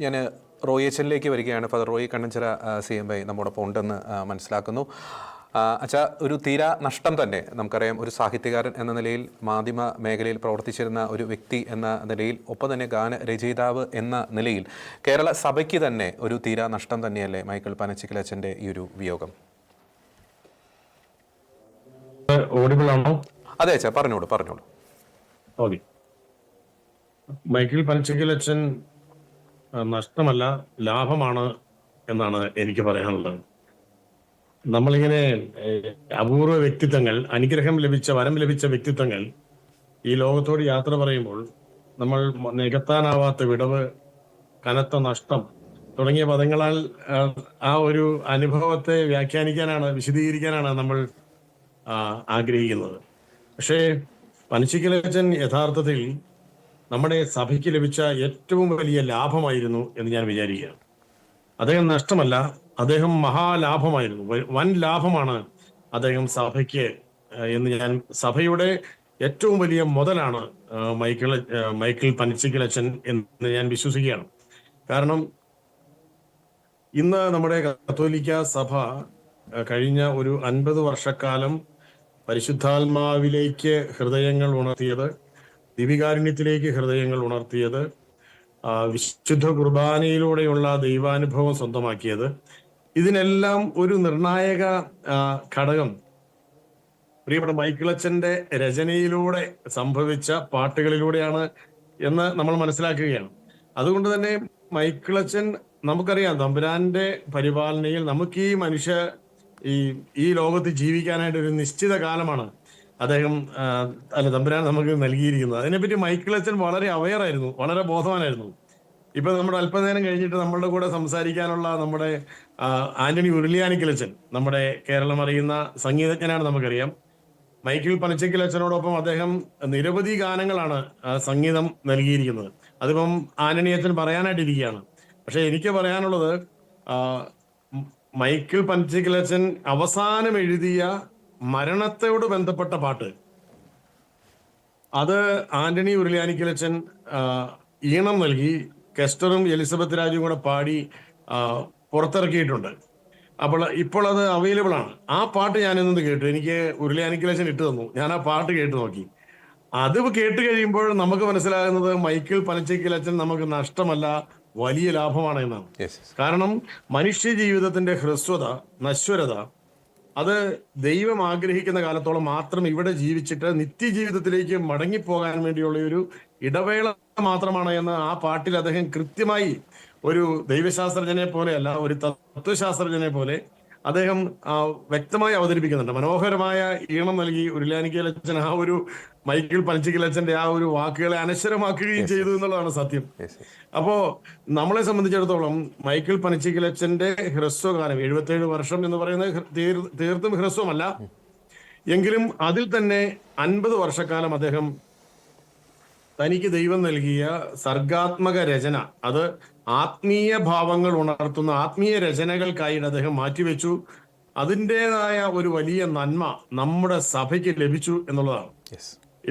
ഞാൻ റോയി എച്ചനിലേക്ക് വരികയാണ്. Father Roy Kannanchira CMI നമ്മോടൊപ്പം ഉണ്ടെന്ന് മനസ്സിലാക്കുന്നു. അച്ഛാ, ഒരു തീരാ നഷ്ടം തന്നെ. നമുക്കറിയാം, ഒരു സാഹിത്യകാരൻ എന്ന നിലയിൽ, മാധ്യമ മേഖലയിൽ പ്രവർത്തിച്ചിരുന്ന ഒരു വ്യക്തി എന്ന നിലയിൽ, ഒപ്പം തന്നെ ഗാനരചയിതാവ് എന്ന നിലയിൽ കേരള സഭയ്ക്ക് തന്നെ ഒരു തീരാ നഷ്ടം തന്നെയല്ലേ മൈക്കിൾ പനച്ചിക്കൽ അച്ഛൻ്റെ ഈ ഒരു വിയോഗം? അതെ അച്ഛാ, പറഞ്ഞോളൂ. ഓക്കെ. മൈക്കിൾ പനച്ചിക്കൽ അച്ഛൻ നഷ്ടമല്ല, ലാഭമാണ് എന്നാണ് എനിക്ക് പറയാനുള്ളത്. നമ്മളിങ്ങനെ അപൂർവ വ്യക്തിത്വങ്ങൾ, അനുഗ്രഹം ലഭിച്ച, വരം ലഭിച്ച വ്യക്തിത്വങ്ങൾ ഈ ലോകത്തോട് യാത്ര പറയുമ്പോൾ നമ്മൾ നികത്താനാവാത്ത വിടവ്, കനത്ത നഷ്ടം തുടങ്ങിയ പദങ്ങളാൽ ആ ഒരു അനുഭവത്തെ വ്യാഖ്യാനിക്കാനാണ്, വിശദീകരിക്കാനാണ് നമ്മൾ ആഗ്രഹിക്കുന്നത്. പക്ഷേ പനച്ചിക്കൽ അച്ഛൻ യഥാർത്ഥത്തിൽ നമ്മുടെ സഭയ്ക്ക് ലഭിച്ച ഏറ്റവും വലിയ ലാഭമായിരുന്നു എന്ന് ഞാൻ വിചാരിക്കുകയാണ്. അദ്ദേഹം നഷ്ടമല്ല, അദ്ദേഹം മഹാലാഭമായിരുന്നു. വൻ ലാഭമാണ് അദ്ദേഹം എന്ന് ഞാൻ, സഭയുടെ ഏറ്റവും വലിയ മുതലാണ് മൈക്കിൾ പനച്ചിക്കൽ അച്ഛൻ എന്ന് ഞാൻ വിശ്വസിക്കുകയാണ്. കാരണം ഇന്ന് നമ്മുടെ കത്തോലിക്ക സഭ കഴിഞ്ഞ ഒരു 50 വർഷക്കാലം പരിശുദ്ധാത്മാവിലേക്ക് ഹൃദയങ്ങൾ ഉണർത്തിയത്, ദിവികാരുണ്യത്തിലേക്ക് ഹൃദയങ്ങൾ ഉണർത്തിയത്, വിശുദ്ധ കുർബാനയിലൂടെയുള്ള ദൈവാനുഭവം സ്വന്തമാക്കിയത്, ഇതിനെല്ലാം ഒരു നിർണായക ഘടകം പ്രിയപ്പെട്ട മൈക്കിളച്ചന്റെ രചനയിലൂടെ സംഭവിച്ച പാട്ടുകളിലൂടെയാണ് എന്ന് നമ്മൾ മനസ്സിലാക്കുകയാണ്. അതുകൊണ്ട് തന്നെ മൈക്കിളച്ചൻ, നമുക്കറിയാം, തമ്പുരാന്റെ പരിപാലനയിൽ നമുക്ക് ഈ ലോകത്ത് ജീവിക്കാനായിട്ട് ഒരു നിശ്ചിത കാലമാണ് തമ്പുരാൻ നമുക്ക് നൽകിയിരിക്കുന്നത്. അതിനെപ്പറ്റി മൈക്കിളച്ചൻ വളരെ അവെയറായിരുന്നു, വളരെ ബോധവാനായിരുന്നു. ഇപ്പൊ നമ്മുടെ അല്പനേരം കഴിഞ്ഞിട്ട് നമ്മളുടെ കൂടെ സംസാരിക്കാനുള്ള നമ്മുടെ ആന്റണി ഉരുളിയാനിക്കലച്ചൻ, നമ്മുടെ കേരളം അറിയുന്ന സംഗീതജ്ഞനാണ്, നമുക്കറിയാം. മൈക്കിൾ പനച്ചിക്കൽ അച്ഛനോടൊപ്പം അദ്ദേഹം നിരവധി ഗാനങ്ങളാണ് സംഗീതം നൽകിയിരിക്കുന്നത്. അതിപ്പം ആന്റണി അച്ഛൻ പറയാനായിട്ടിരിക്കുകയാണ്. പക്ഷെ എനിക്ക് പറയാനുള്ളത്, മൈക്കിൾ പനച്ചിക്കൽ അച്ഛൻ അവസാനം എഴുതിയ മരണത്തോട് ബന്ധപ്പെട്ട പാട്ട്, അത് ആന്റണി ഉരുളിയാനിക്കലച്ചൻ ഈണം നൽകി കെസ്റ്ററും എലിസബത്ത് രാജും കൂടെ പാടി പുറത്തിറക്കിയിട്ടുണ്ട്. ഇപ്പോൾ അത് അവൈലബിൾ ആണ്. ആ പാട്ട് ഞാൻ ഇന്ന് കേട്ടു. എനിക്ക് ഉരുളിയാനിക്കലച്ചൻ ഇട്ട് തന്നു. ഞാൻ ആ പാട്ട് കേട്ടു നോക്കി. അത് കേട്ട് കഴിയുമ്പോൾ നമുക്ക് മനസ്സിലാകുന്നത് മൈക്കിൾ പനച്ചിക്കൽ അച്ഛൻ നമുക്ക് നഷ്ടമല്ല, വലിയ ലാഭമാണ് എന്നാണ്. കാരണം മനുഷ്യ ജീവിതത്തിന്റെ ഹ്രസ്വത, നശ്വരത, അത് ദൈവം ആഗ്രഹിക്കുന്ന കാലത്തോളം മാത്രം ഇവിടെ ജീവിച്ചിട്ട് നിത്യജീവിതത്തിലേക്ക് മടങ്ങിപ്പോകാൻ വേണ്ടിയുള്ള ഒരു ഇടവേള മാത്രമാണ് എന്ന് ആ പാട്ടിൽ അദ്ദേഹം കൃത്യമായി, ഒരു ദൈവശാസ്ത്രജ്ഞനെ പോലെയല്ല, ഒരു തത്വശാസ്ത്രജ്ഞനെ പോലെ അദ്ദേഹം വ്യക്തമായി അവതരിപ്പിക്കുന്നുണ്ട്. മനോഹരമായ ഈണം നൽകി ഉരുളിയാനിക്കലച്ചൻ ആ ഒരു മൈക്കിൾ പനച്ചിക്കൽ അച്ഛന്റെ ആ ഒരു വാക്കുകളെ അനശ്വരമാക്കുകയും ചെയ്തു എന്നുള്ളതാണ് സത്യം. അപ്പോ നമ്മളെ സംബന്ധിച്ചിടത്തോളം മൈക്കിൾ പനച്ചിക്കൽ അച്ഛന്റെ ഹ്രസ്വകാലം, 77 വർഷം എന്ന് പറയുന്നത് തീർത്തും ഹ്രസ്വമല്ല. എങ്കിലും അതിൽ തന്നെ 50 വർഷക്കാലം അദ്ദേഹം തനിക്ക് ദൈവം നൽകിയ സർഗാത്മക രചന, അത് ആത്മീയ ഭാവങ്ങൾ ഉണർത്തുന്ന ആത്മീയ രചനകൾക്കായിട്ട് അദ്ദേഹം മാറ്റിവെച്ചു. അതിൻ്റെതായ ഒരു വലിയ നന്മ നമ്മുടെ സഭയ്ക്ക് ലഭിച്ചു എന്നുള്ളതാണ്.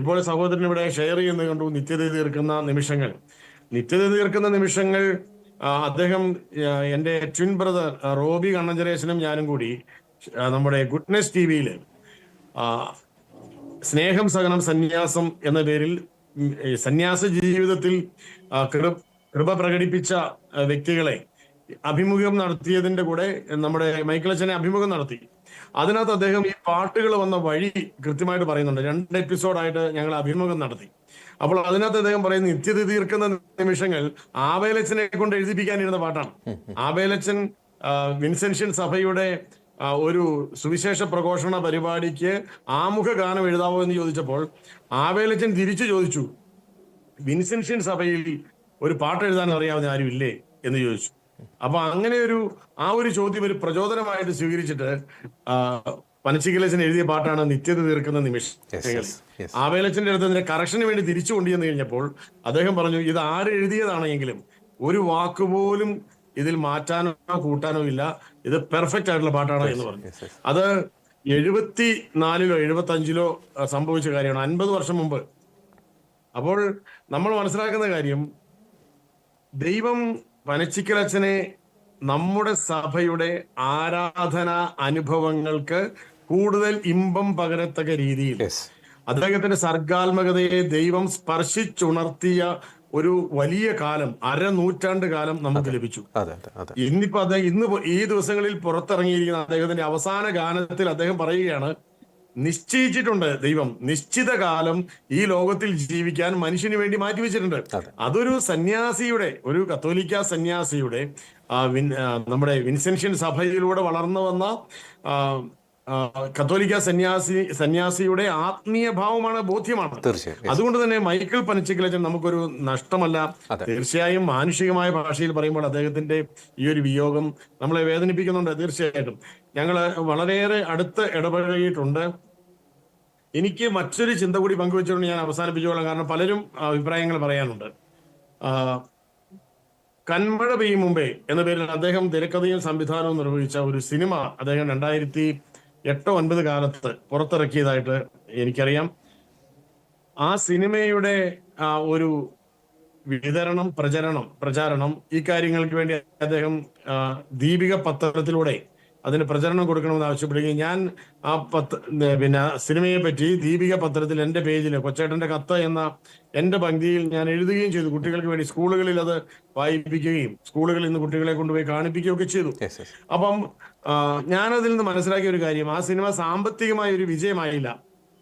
ഇപ്പോൾ സഹോദരൻ ഇവിടെ ഷെയർ ചെയ്യുന്നത് കണ്ടു, നിത്യത തീർക്കുന്ന നിമിഷങ്ങൾ. അദ്ദേഹം, എൻ്റെ ട്വിൻ ബ്രദർ റോബി കണ്ണഞ്ചരേശനും ഞാനും കൂടി നമ്മുടെ ഗുഡ്നെസ് TV സ്നേഹം, സഹനം, സന്യാസം എന്ന പേരിൽ സന്യാസ ജീവിതത്തിൽ കൃപ പ്രകടിപ്പിച്ച വ്യക്തികളെ അഭിമുഖം നടത്തിയതിന്റെ കൂടെ നമ്മുടെ മൈക്കിളച്ചനെ അഭിമുഖം നടത്തി. അതിനകത്ത് അദ്ദേഹം ഈ പാട്ടുകൾ വന്ന വഴി കൃത്യമായിട്ട് പറയുന്നുണ്ട്. 2 എപ്പിസോഡായിട്ട് ഞങ്ങൾ അഭിമുഖം നടത്തി. അപ്പോൾ അതിനകത്ത് അദ്ദേഹം പറയുന്നത്, നിത്യത തീർക്കുന്ന നിമിഷങ്ങൾ ആബേലച്ചനെ കൊണ്ട് എഴുതിപ്പിക്കാനിരുന്ന പാട്ടാണ്. ആബേലച്ചൻ വിൻസെൻഷ്യൻ സഭയുടെ ഒരു സുവിശേഷ പ്രഘോഷണ പരിപാടിക്ക് ആമുഖ ഗാനം എഴുതാവോ എന്ന് ചോദിച്ചപ്പോൾ ആബേലച്ചൻ തിരിച്ചു ചോദിച്ചു, വിൻസെൻഷ്യൻ സഭയിൽ ഒരു പാട്ട് എഴുതാൻ അറിയാവുന്ന ആരും ഇല്ലേ എന്ന് ചോദിച്ചു. അപ്പൊ അങ്ങനെ ആ ഒരു ചോദ്യം ഒരു പ്രചോദനമായിട്ട് സ്വീകരിച്ചിട്ട് പനച്ചിക്കലച്ചൻ എഴുതിയ പാട്ടാണ് നിത്യത തീർക്കുന്ന നിമിഷങ്ങൾ. ആബേലച്ചന്റെ അടുത്ത് അതിന്റെ കറക്ഷന് വേണ്ടി തിരിച്ചു കൊണ്ടുവന്നു കഴിഞ്ഞപ്പോൾ അദ്ദേഹം പറഞ്ഞു, ഇത് ആര് എഴുതിയതാണെങ്കിലും ഒരു വാക്കുപോലും ഇതിൽ മാറ്റാനോ കൂട്ടാനോ ഇല്ല, ഇത് പെർഫെക്റ്റ് ആയിട്ടുള്ള പാട്ടാണ് എന്ന് പറഞ്ഞു. അത് 74ലോ 75ലോ സംഭവിച്ച കാര്യമാണ്, 50 വർഷം മുമ്പ്. അപ്പോൾ നമ്മൾ മനസ്സിലാക്കുന്ന കാര്യം, ദൈവം പനച്ചിക്കൽ അച്ഛനെ നമ്മുടെ സഭയുടെ ആരാധന അനുഭവങ്ങൾക്ക് കൂടുതൽ ഇമ്പം പകരത്തക്ക രീതിയിൽ അദ്ദേഹത്തിന്റെ സർഗാത്മകതയെ ദൈവം സ്പർശിച്ചുണർത്തിയ ഒരു വലിയ കാലം, അരനൂറ്റാണ്ട് കാലം നമുക്ക് ലഭിച്ചു. ഇന്നിപ്പോ ഇന്ന് ഈ ദിവസങ്ങളിൽ പുറത്തിറങ്ങിയിരിക്കുന്ന അദ്ദേഹത്തിന്റെ അവസാന ഗാനത്തിൽ അദ്ദേഹം പറയുകയാണ്, നിശ്ചയിച്ചിട്ടുണ്ട് ദൈവം നിശ്ചിത കാലം ഈ ലോകത്തിൽ ജീവിക്കാൻ മനുഷ്യന് വേണ്ടി മാറ്റിവെച്ചിട്ടുണ്ട്. അതൊരു സന്യാസിയുടെ, ഒരു കത്തോലിക്ക സന്യാസിയുടെ, നമ്മുടെ വിൻസെൻഷ്യൻ സഭയിലൂടെ വളർന്നു വന്ന കത്തോലിക്ക സന്യാസിയുടെ ആത്മീയ ഭാവമാണ്, ബോധ്യമാണ്. അതുകൊണ്ട് തന്നെ മൈക്കിൾ പനച്ചിക്കലച്ചൻ നമുക്കൊരു നഷ്ടമല്ല. തീർച്ചയായും മാനുഷികമായ ഭാഷയിൽ പറയുമ്പോൾ അദ്ദേഹത്തിന്റെ ഈ ഒരു വിയോഗം നമ്മളെ വേദനിപ്പിക്കുന്നുണ്ട്. തീർച്ചയായിട്ടും ഞങ്ങൾ വളരെയേറെ അടുത്ത് ഇടപഴകിയിട്ടുണ്ട്. എനിക്ക് മറ്റൊരു ചിന്ത കൂടി പങ്കുവെച്ചുകൊണ്ട് ഞാൻ അവസാനിപ്പിച്ചോളാം. കാരണം പലരും അഭിപ്രായങ്ങൾ പറയാനുണ്ട്. കന്മഴ പെയ്യും മുമ്പേ എന്ന പേരിൽ അദ്ദേഹം തിരക്കഥയും സംവിധാനവും നിർവഹിച്ച ഒരു സിനിമ അദ്ദേഹം 2008-09 കാലത്ത് പുറത്തിറക്കിയതായിട്ട് എനിക്കറിയാം. ആ സിനിമയുടെ ഒരു വിതരണം, പ്രചാരണം ഈ കാര്യങ്ങൾക്ക് വേണ്ടി അദ്ദേഹം ദീപിക പത്രത്തിലൂടെ അതിന് പ്രചരണം കൊടുക്കണമെന്ന് ആവശ്യപ്പെടുകയും ഞാൻ ആ സിനിമയെ പറ്റി ദീപിക പത്രത്തിൽ എൻ്റെ പേജിൽ കൊച്ചേട്ടന്റെ കത്ത് എന്ന എൻ്റെ പങ്ക്തിയിൽ ഞാൻ എഴുതുകയും ചെയ്തു. കുട്ടികൾക്ക് വേണ്ടി സ്കൂളുകളിൽ അത് വായിപ്പിക്കുകയും സ്കൂളുകളിൽ നിന്ന് കുട്ടികളെ കൊണ്ടുപോയി കാണിപ്പിക്കുകയൊക്കെ ചെയ്തു. അപ്പം ഞാനതിൽ നിന്ന് മനസ്സിലാക്കിയ ഒരു കാര്യം, ആ സിനിമ സാമ്പത്തികമായ ഒരു വിജയമായില്ല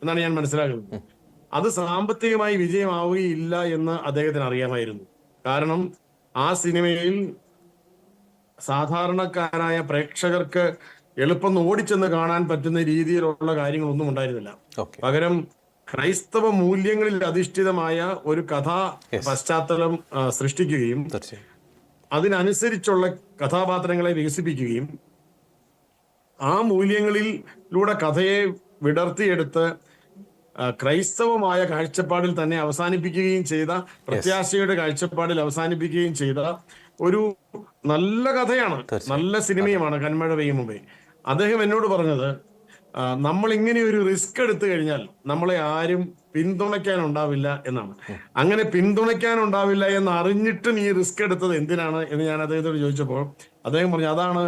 എന്നാണ് ഞാൻ മനസ്സിലാക്കുന്നത്. അത് സാമ്പത്തികമായി വിജയമാവുകയില്ല എന്ന് അദ്ദേഹത്തിന് അറിയാമായിരുന്നു. കാരണം ആ സിനിമയിൽ സാധാരണക്കാരായ പ്രേക്ഷകർക്ക് എളുപ്പം ഓടിച്ചെന്ന് കാണാൻ പറ്റുന്ന രീതിയിലുള്ള കാര്യങ്ങളൊന്നും ഉണ്ടായിരുന്നില്ല. പകരം ക്രൈസ്തവ മൂല്യങ്ങളിൽ അധിഷ്ഠിതമായ ഒരു കഥാ പശ്ചാത്തലം സൃഷ്ടിക്കുകയും അതിനനുസരിച്ചുള്ള കഥാപാത്രങ്ങളെ വികസിപ്പിക്കുകയും ആ മൂല്യങ്ങളിലൂടെ കഥയെ വിടർത്തിയെടുത്ത് ക്രൈസ്തവമായ കാഴ്ചപ്പാടിൽ തന്നെ അവസാനിപ്പിക്കുകയും ചെയ്ത, പ്രത്യാശയുടെ കാഴ്ചപ്പാടിൽ അവസാനിപ്പിക്കുകയും ചെയ്ത ഒരു നല്ല കഥയാണ്, നല്ല സിനിമയുമാണ് കന്മഴ പെയ്യും മുമ്പേ. അദ്ദേഹം എന്നോട് പറഞ്ഞത്, നമ്മൾ ഇങ്ങനെ ഒരു റിസ്ക് എടുത്തു കഴിഞ്ഞാൽ നമ്മളെ ആരും പിന്തുണയ്ക്കാനുണ്ടാവില്ല എന്നാണ്. അങ്ങനെ പിന്തുണയ്ക്കാനുണ്ടാവില്ല എന്ന് അറിഞ്ഞിട്ടും ഈ റിസ്ക് എടുത്തത് എന്തിനാണ് എന്ന് ഞാൻ അദ്ദേഹത്തോട് ചോദിച്ചപ്പോൾ അദ്ദേഹം പറഞ്ഞു, അതാണ്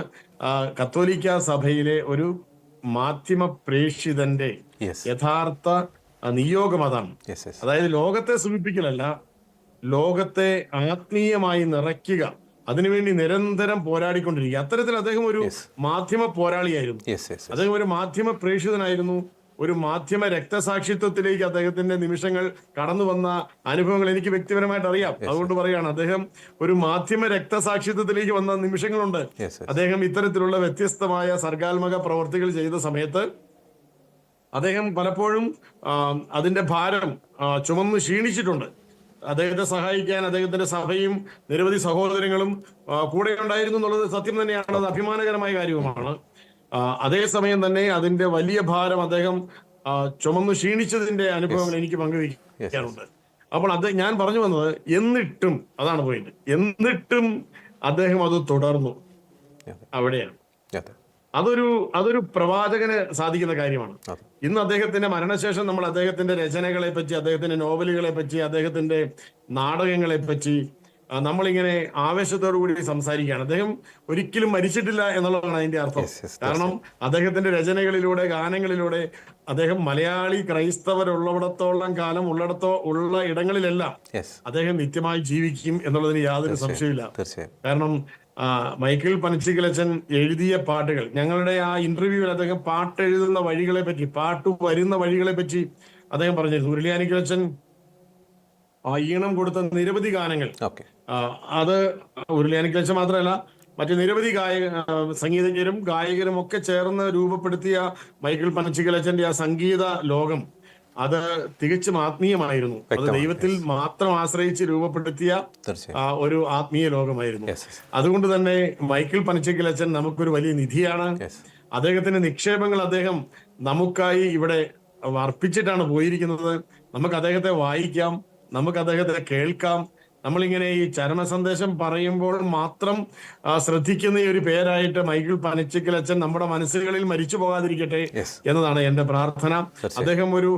കത്തോലിക്ക സഭയിലെ ഒരു മാധ്യമ പ്രേക്ഷിതന്റെ യഥാർത്ഥ നിയോഗം അതാണ്. അതായത് ലോകത്തെ സൂചിപ്പിക്കലല്ല, ലോകത്തെ ആത്മീയമായി നിറയ്ക്കുക, അതിനുവേണ്ടി നിരന്തരം പോരാടിക്കൊണ്ടിരിക്കുക. അത്തരത്തിൽ അദ്ദേഹം ഒരു മാധ്യമ പോരാളിയായിരുന്നു. അദ്ദേഹം ഒരു മാധ്യമ പ്രേക്ഷിതനായിരുന്നു. ഒരു മാധ്യമ രക്തസാക്ഷിത്വത്തിലേക്ക് അദ്ദേഹത്തിന്റെ നിമിഷങ്ങൾ കടന്നു വന്ന അനുഭവങ്ങൾ എനിക്ക് വ്യക്തിപരമായിട്ട് അറിയാം. അതുകൊണ്ട് പറയാണ്, അദ്ദേഹം ഒരു മാധ്യമ രക്തസാക്ഷിത്വത്തിലേക്ക് വന്ന നിമിഷങ്ങളുണ്ട്. അദ്ദേഹം ഇത്തരത്തിലുള്ള വ്യത്യസ്തമായ സർഗാത്മക പ്രവർത്തികൾ ചെയ്ത സമയത്ത് അദ്ദേഹം പലപ്പോഴും അതിന്റെ ഭാരം ചുമന്ന് ക്ഷീണിച്ചിട്ടുണ്ട്. അദ്ദേഹത്തെ സഹായിക്കാൻ അദ്ദേഹത്തിന്റെ സഭയും നിരവധി സഹോദരങ്ങളും കൂടെ ഉണ്ടായിരുന്നു എന്നുള്ളത് സത്യം തന്നെയാണ്. അത് അഭിമാനകരമായ കാര്യവുമാണ്. അതേസമയം തന്നെ അതിന്റെ വലിയ ഭാരം അദ്ദേഹം ചുമന്ന് ക്ഷീണിച്ചതിന്റെ അനുഭവങ്ങൾ എനിക്ക് പങ്കുവയ്ക്കാറുണ്ട്. അപ്പോൾ ഞാൻ പറഞ്ഞു വന്നത്, എന്നിട്ടും അതാണ് പോയിന്റ്, എന്നിട്ടും അദ്ദേഹം അത് തുടർന്നു. അവിടെയാണ് അതൊരു പ്രവാചകന് സാധിക്കുന്ന കാര്യമാണ്. ഇന്ന് അദ്ദേഹത്തിന്റെ മരണശേഷം നമ്മൾ അദ്ദേഹത്തിന്റെ രചനകളെ പറ്റി, അദ്ദേഹത്തിന്റെ നോവലുകളെ പറ്റി, അദ്ദേഹത്തിന്റെ നാടകങ്ങളെ പറ്റി നമ്മളിങ്ങനെ ആവേശത്തോടു കൂടി സംസാരിക്കുകയാണ്. അദ്ദേഹം ഒരിക്കലും മരിച്ചിട്ടില്ല എന്നുള്ളതാണ് അതിന്റെ അർത്ഥം. കാരണം അദ്ദേഹത്തിന്റെ രചനകളിലൂടെ, ഗാനങ്ങളിലൂടെ അദ്ദേഹം മലയാളി ക്രൈസ്തവരുള്ളിടത്തോളം കാലം ഉള്ള ഇടങ്ങളിലെല്ലാം അദ്ദേഹം നിത്യമായി ജീവിക്കും എന്നുള്ളതിന് യാതൊരു സംശയമില്ല. കാരണം മൈക്കിൾ പനച്ചിക്കലച്ചൻ എഴുതിയ പാട്ടുകൾ, ഞങ്ങളുടെ ആ ഇന്റർവ്യൂവിൽ അദ്ദേഹം പാട്ട് എഴുതുന്ന വഴികളെ പറ്റി, പാട്ട് വരുന്ന വഴികളെ പറ്റി അദ്ദേഹം പറഞ്ഞിരുന്നു. ഉരുളിയാനിക്കലച്ചൻ ഈണം കൊടുത്ത നിരവധി ഗാനങ്ങൾ, അത് ഉരുളിയാനിക്കലച്ചൻ മാത്രമല്ല മറ്റു നിരവധി സംഗീതജ്ഞരും ഗായകരും ഒക്കെ ചേർന്ന് രൂപപ്പെടുത്തിയ മൈക്കിൾ പനച്ചിക്കലച്ചന്റെ ആ സംഗീത ലോകം അത് തികച്ചും ആത്മീയമായിരുന്നു. അത് ദൈവത്തിൽ മാത്രം ആശ്രയിച്ച് രൂപപ്പെടുത്തിയ ഒരു ആത്മീയ ലോകമായിരുന്നു. അതുകൊണ്ട് തന്നെ മൈക്കിൾ പനച്ചിക്കലച്ചൻ നമുക്കൊരു വലിയ നിധിയാണ്. അദ്ദേഹത്തിന്റെ നിക്ഷേപങ്ങൾ അദ്ദേഹം നമുക്കായി ഇവിടെ അർപ്പിച്ചിട്ടാണ് പോയിരിക്കുന്നത്. നമുക്ക് അദ്ദേഹത്തെ വായിക്കാം, നമുക്ക് അദ്ദേഹത്തെ കേൾക്കാം. നമ്മളിങ്ങനെ ഈ ചരമ സന്ദേശം പറയുമ്പോൾ മാത്രം ശ്രദ്ധിക്കുന്ന ഈ ഒരു പേരായിട്ട് മൈക്കിൾ പനച്ചിക്കലച്ചൻ നമ്മുടെ മനസ്സുകളിൽ മരിച്ചു പോകാതിരിക്കട്ടെ എന്നതാണ് എന്റെ പ്രാർത്ഥന. അദ്ദേഹം ഒരു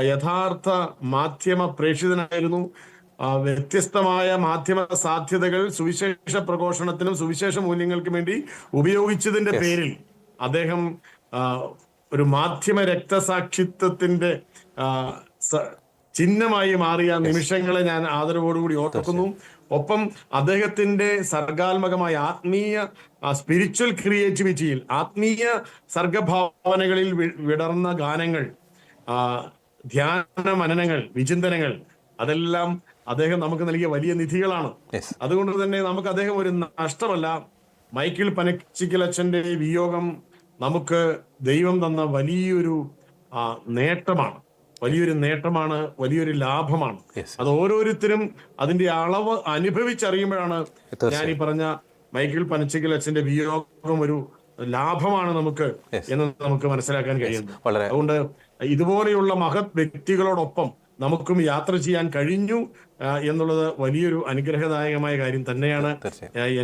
യഥാർത്ഥ മാധ്യമ പ്രേക്ഷിതനായിരുന്നു. വ്യത്യസ്തമായ മാധ്യമ സാധ്യതകൾ സുവിശേഷ പ്രഘോഷണത്തിനും സുവിശേഷ മൂല്യങ്ങൾക്കും വേണ്ടി ഉപയോഗിച്ചതിന്റെ പേരിൽ അദ്ദേഹം ഒരു മാധ്യമ രക്തസാക്ഷിത്വത്തിന്റെ ചിഹ്നമായി മാറിയ നിമിഷങ്ങളെ ഞാൻ ആദരവോടുകൂടി ഓർക്കുന്നു. ഒപ്പം അദ്ദേഹത്തിന്റെ സർഗാത്മകമായ ആത്മീയ സ്പിരിച്വൽ ക്രിയേറ്റിവിറ്റിയിൽ, ആത്മീയ സർഗഭാവനകളിൽ വിടർന്ന ഗാനങ്ങൾ, ധ്യാന മനനങ്ങൾ, വിചിന്തനങ്ങൾ, അതെല്ലാം അദ്ദേഹം നമുക്ക് നൽകിയ വലിയ നിധികളാണ്. അതുകൊണ്ട് തന്നെ നമുക്ക് അദ്ദേഹം ഒരു നഷ്ടമല്ല. മൈക്കിൾ പനച്ചിക്കലച്ചന്റെ വിയോഗം നമുക്ക് ദൈവം തന്ന വലിയൊരു നേട്ടമാണ്, വലിയൊരു ലാഭമാണ്. അത് ഓരോരുത്തരും അതിന്റെ അളവ് അനുഭവിച്ചറിയുമ്പോഴാണ് ഞാൻ ഈ പറഞ്ഞ മൈക്കിൾ പനച്ചിക്കലച്ചന്റെ വിയോഗം ഒരു ലാഭമാണ് നമുക്ക് എന്ന് നമുക്ക് മനസ്സിലാക്കാൻ കഴിയുന്നു. അതുകൊണ്ട് ഇതുപോലെയുള്ള മഹത് വ്യക്തികളോടൊപ്പം നമുക്കും യാത്ര ചെയ്യാൻ കഴിഞ്ഞു എന്നുള്ളത് വലിയൊരു അനുഗ്രഹദായകമായ കാര്യം തന്നെയാണ്.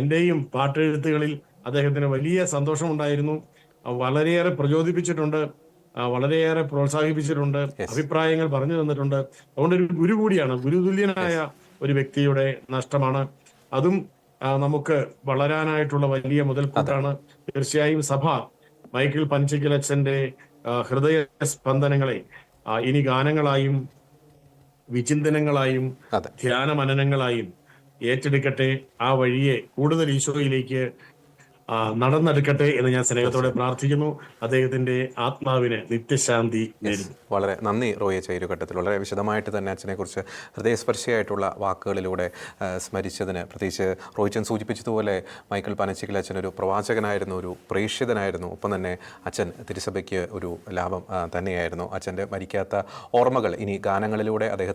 എന്റെയും പാട്ടെഴുത്തുകളിൽ അദ്ദേഹത്തിന് വലിയ സന്തോഷമുണ്ടായിരുന്നു. വളരെയേറെ പ്രചോദിപ്പിച്ചിട്ടുണ്ട്, വളരെയേറെ പ്രോത്സാഹിപ്പിച്ചിട്ടുണ്ട്, അഭിപ്രായങ്ങൾ പറഞ്ഞു തന്നിട്ടുണ്ട്. അതുകൊണ്ട് ഒരു ഗുരു കൂടിയാണ്, ഗുരുതുല്യനായ ഒരു വ്യക്തിയുടെ നഷ്ടമാണ്. അതും നമുക്ക് വളരാനായിട്ടുള്ള വലിയ മുതൽക്കൂട്ടാണ്. തീർച്ചയായും സഭ മൈക്കിൾ പനച്ചിക്കലച്ചന്റെ ഹൃദയ സ്പന്ദനങ്ങളെ ഇനി ഗാനങ്ങളായും വിചിന്തനങ്ങളായും ധ്യാന മനനങ്ങളായും ഏറ്റെടുക്കട്ടെ. ആ വഴിയെ കൂടുതൽ ഈശോയിലേക്ക് നടന്നെടുക്കട്ടെ എന്ന് ഞാൻ സ്നേഹത്തോടെ പ്രാർത്ഥിക്കുന്നു. അദ്ദേഹത്തിന്റെ ആത്മാവിന് നിത്യശാന്തി നേരുന്നു. വളരെ നന്ദി റോയി അച്ഛ. ഒരു ഘട്ടത്തിൽ വളരെ വിശദമായിട്ട് തന്നെ അച്ഛനെക്കുറിച്ച് ഹൃദയസ്പർശിയായിട്ടുള്ള വാക്കുകളിലൂടെ സ്മരിച്ചതിന്, പ്രത്യേകിച്ച് റോയിച്ചൻ സൂചിപ്പിച്ചതുപോലെ മൈക്കിൾ പനച്ചിക്കൽ അച്ഛൻ ഒരു പ്രവാചകനായിരുന്നു, ഒരു പ്രേക്ഷിതനായിരുന്നു. ഒപ്പം തന്നെ അച്ഛൻ തിരുസഭയ്ക്ക് ഒരു ലാഭം തന്നെയായിരുന്നു. അച്ഛൻ്റെ മരിക്കാത്ത ഓർമ്മകൾ ഇനി ഗാനങ്ങളിലൂടെ അദ്ദേഹത്തിന്